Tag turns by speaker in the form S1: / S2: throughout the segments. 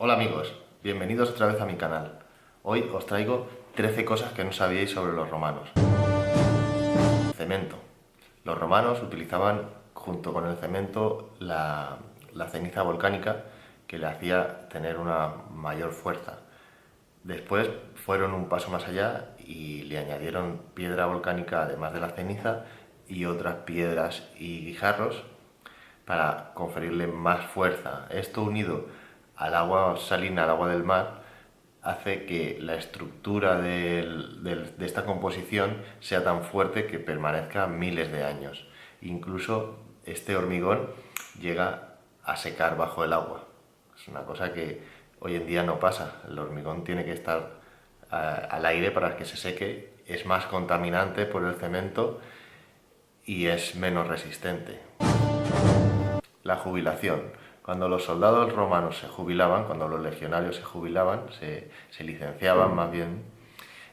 S1: Hola amigos, bienvenidos otra vez a mi canal. Hoy os traigo 13 cosas que no sabíais sobre los romanos. Cemento. Los romanos utilizaban junto con el cemento la ceniza volcánica que le hacía tener una mayor fuerza. Después fueron un paso más allá y le añadieron piedra volcánica además de la ceniza y otras piedras y guijarros para conferirle más fuerza. Esto unido al agua salina, al agua del mar, hace que la estructura de esta composición sea tan fuerte que permanezca miles de años. Incluso este hormigón llega a secar bajo el agua. Es una cosa que hoy en día no pasa. El hormigón tiene que estar al aire para que se seque. Es más contaminante por el cemento y es menos resistente. La jubilación. Cuando los soldados romanos se jubilaban, cuando los legionarios se jubilaban, se licenciaban más bien,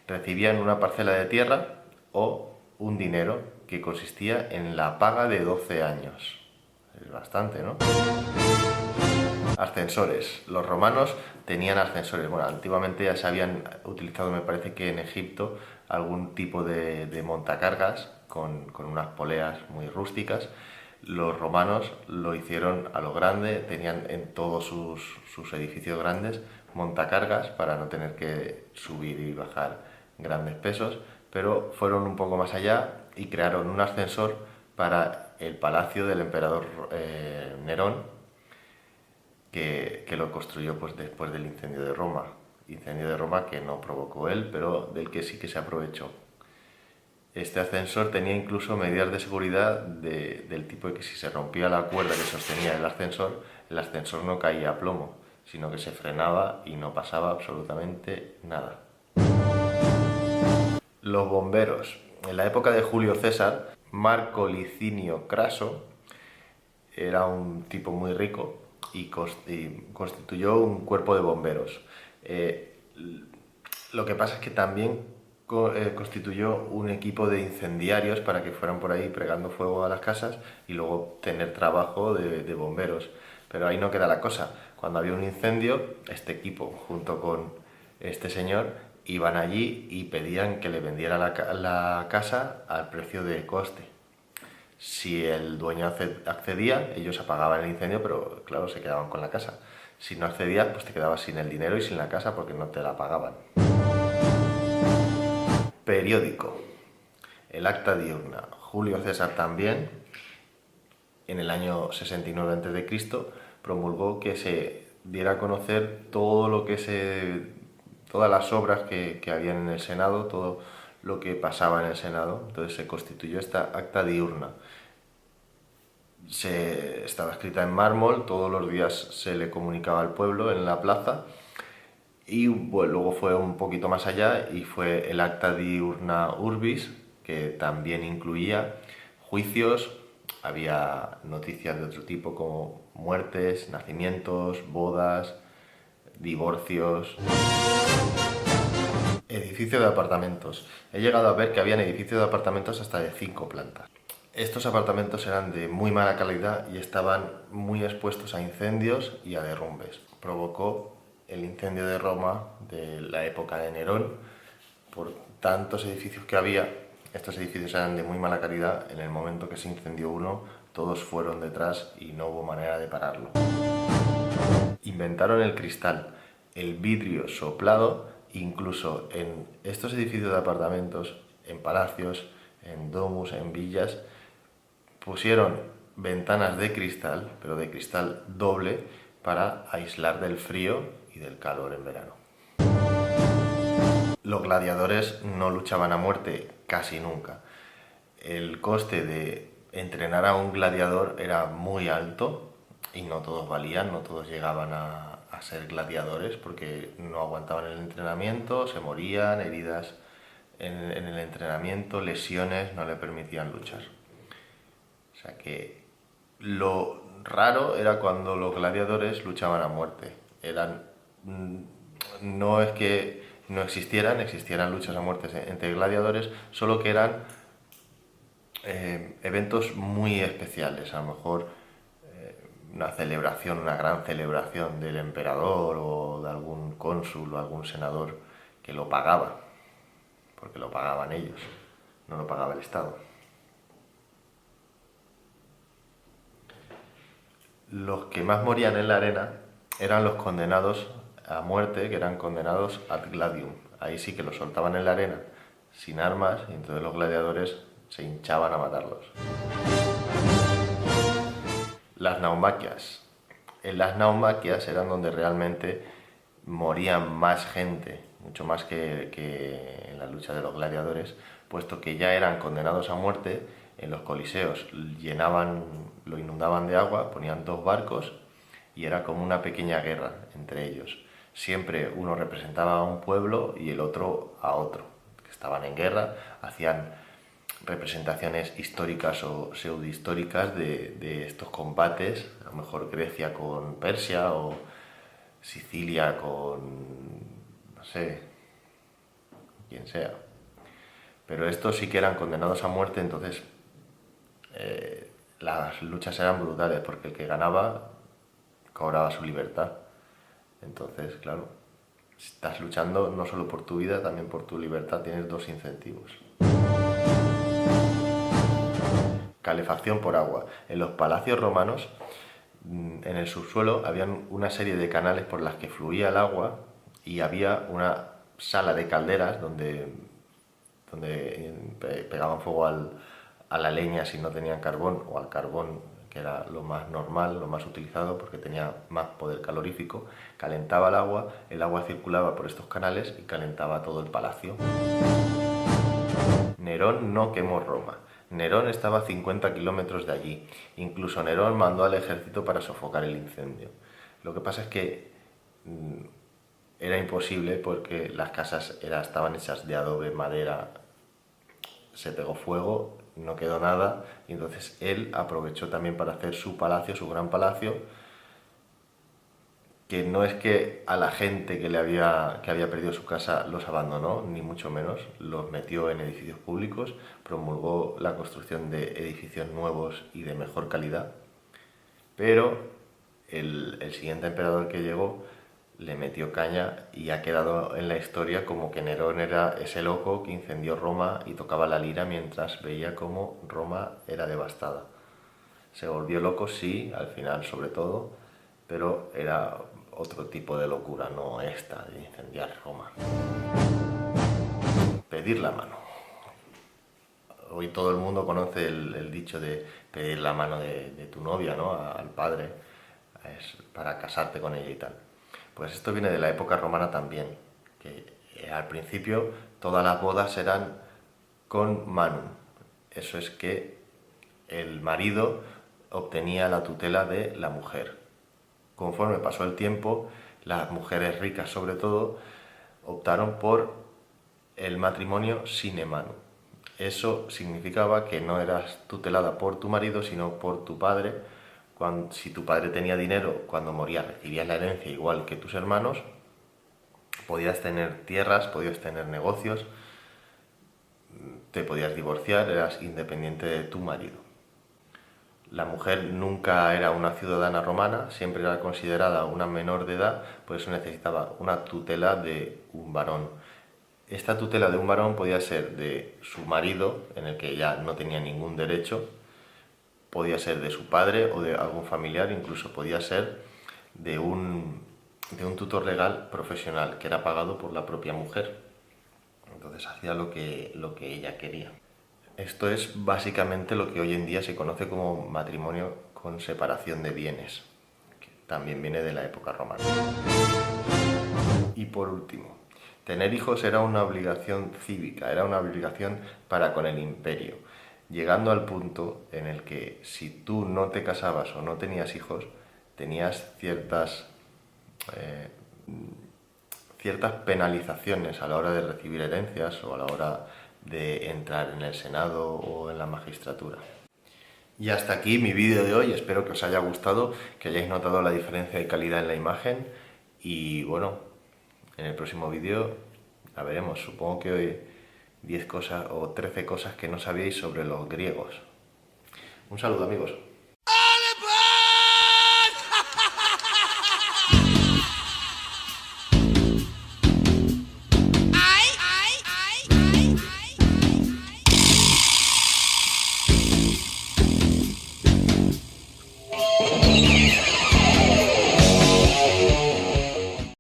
S1: recibían una parcela de tierra o un dinero que consistía en la paga de 12 años. Es bastante, ¿no? Ascensores. Los romanos tenían ascensores. Bueno, antiguamente ya se habían utilizado, me parece que en Egipto, algún tipo de montacargas con unas poleas muy rústicas. Los romanos lo hicieron a lo grande, tenían en todos sus edificios grandes montacargas para no tener que subir y bajar grandes pesos, pero fueron un poco más allá y crearon un ascensor para el palacio del emperador Nerón, que lo construyó pues, después del incendio de Roma. Incendio de Roma que no provocó él, pero del que sí que se aprovechó. Este ascensor tenía incluso medidas de seguridad del tipo de que si se rompía la cuerda que sostenía el ascensor no caía a plomo, sino que se frenaba y no pasaba absolutamente nada. Los bomberos. En la época de Julio César, Marco Licinio Craso era un tipo muy rico y constituyó un cuerpo de bomberos. Lo que pasa es que también constituyó un equipo de incendiarios para que fueran por ahí pregando fuego a las casas y luego tener trabajo de bomberos. Pero ahí no queda la cosa. Cuando había un incendio, este equipo, junto con este señor, iban allí y pedían que le vendiera la casa al precio de coste. Si el dueño accedía, ellos apagaban el incendio, pero claro, se quedaban con la casa. Si no accedías, pues te quedabas sin el dinero y sin la casa porque no te la pagaban. Periódico. El Acta Diurna. Julio César también, en el año 69 a.C., promulgó que se diera a conocer todas las obras que habían en el Senado, todo lo que pasaba en el Senado. Entonces se constituyó esta Acta Diurna. Estaba escrita en mármol, todos los días se le comunicaba al pueblo en la plaza. Y bueno, luego fue un poquito más allá y fue el Acta Diurna Urbis, que también incluía juicios, había noticias de otro tipo como muertes, nacimientos, bodas, divorcios. Edificio de apartamentos. He llegado a ver que habían edificios de apartamentos hasta de 5 plantas. Estos apartamentos eran de muy mala calidad y estaban muy expuestos a incendios y a derrumbes. Provocó el incendio de Roma de la época de Nerón. Por tantos edificios que había, estos edificios eran de muy mala calidad. En el momento que se incendió uno, todos fueron detrás y no hubo manera de pararlo. Inventaron el cristal, el vidrio soplado, incluso en estos edificios de apartamentos, en palacios, en domus, en villas, pusieron ventanas de cristal, pero de cristal doble, para aislar del frío y del calor en verano. Los gladiadores no luchaban a muerte casi nunca. El coste de entrenar a un gladiador era muy alto y no todos valían, no todos llegaban a ser gladiadores porque no aguantaban el entrenamiento, se morían, heridas en el entrenamiento, lesiones no le permitían luchar. O sea que lo raro era cuando los gladiadores luchaban a muerte. No es que no existieran luchas a muerte entre gladiadores, solo que eran eventos muy especiales. A lo mejor una celebración, una gran celebración del emperador o de algún cónsul o algún senador que lo pagaba, porque lo pagaban ellos, no lo pagaba el Estado. Los que más morían en la arena eran los condenados a muerte, que eran condenados ad gladium. Ahí sí que los soltaban en la arena sin armas y entonces los gladiadores se hinchaban a matarlos. Las naumaquias. En las naumaquias eran donde realmente morían más gente, mucho más que en la lucha de los gladiadores, puesto que ya eran condenados a muerte. En los coliseos lo inundaban de agua, ponían 2 barcos y era como una pequeña guerra entre ellos. Siempre uno representaba a un pueblo y el otro a otro, que estaban en guerra, hacían representaciones históricas o pseudohistóricas de estos combates, a lo mejor Grecia con Persia o Sicilia con, no sé, quien sea. Pero estos sí que eran condenados a muerte, entonces las luchas eran brutales porque el que ganaba cobraba su libertad. Entonces, claro, si estás luchando no solo por tu vida, también por tu libertad, tienes 2 incentivos. Calefacción por agua. En los palacios romanos, en el subsuelo, habían una serie de canales por las que fluía el agua y había una sala de calderas donde pegaban fuego a la leña si no tenían carbón, o al carbón, que era lo más normal, lo más utilizado porque tenía más poder calorífico. Calentaba el agua circulaba por estos canales y calentaba todo el palacio. Nerón no quemó Roma. Nerón estaba a 50 kilómetros de allí. Incluso Nerón mandó al ejército para sofocar el incendio. Lo que pasa es que era imposible porque las casas estaban hechas de adobe, madera, se pegó fuego, no quedó nada, y entonces él aprovechó también para hacer su palacio, su gran palacio, que no es que a la gente que había perdido su casa los abandonó, ni mucho menos, los metió en edificios públicos, promulgó la construcción de edificios nuevos y de mejor calidad, pero el siguiente emperador que llegó le metió caña y ha quedado en la historia como que Nerón era ese loco que incendió Roma y tocaba la lira mientras veía cómo Roma era devastada. Se volvió loco, sí, al final sobre todo, pero era otro tipo de locura, no esta de incendiar Roma. Pedir la mano. Hoy todo el mundo conoce el dicho de pedir la mano de tu novia, ¿no? Al padre, para casarte con ella y tal. Pues esto viene de la época romana también, que al principio todas las bodas eran con manum. Eso es que el marido obtenía la tutela de la mujer. Conforme pasó el tiempo, las mujeres ricas sobre todo optaron por el matrimonio sine manum. Eso significaba que no eras tutelada por tu marido, sino por tu padre. Si tu padre tenía dinero, cuando moría recibías la herencia igual que tus hermanos, podías tener tierras, podías tener negocios, te podías divorciar, eras independiente de tu marido. La mujer nunca era una ciudadana romana, siempre era considerada una menor de edad, por eso necesitaba una tutela de un varón. Esta tutela de un varón podía ser de su marido, en el que ya no tenía ningún derecho, podía ser de su padre o de algún familiar, incluso podía ser de un tutor legal profesional que era pagado por la propia mujer. Entonces hacía lo que ella quería. Esto es básicamente lo que hoy en día se conoce como matrimonio con separación de bienes, que también viene de la época romana. Y por último, tener hijos era una obligación cívica, era una obligación para con el imperio, llegando al punto en el que si tú no te casabas o no tenías hijos, tenías ciertas penalizaciones a la hora de recibir herencias o a la hora de entrar en el Senado o en la magistratura. Y hasta aquí mi vídeo de hoy, espero que os haya gustado, que hayáis notado la diferencia de calidad en la imagen y bueno, en el próximo vídeo la veremos, supongo que hoy 10 cosas o 13 cosas que no sabíais sobre los griegos. Un saludo amigos.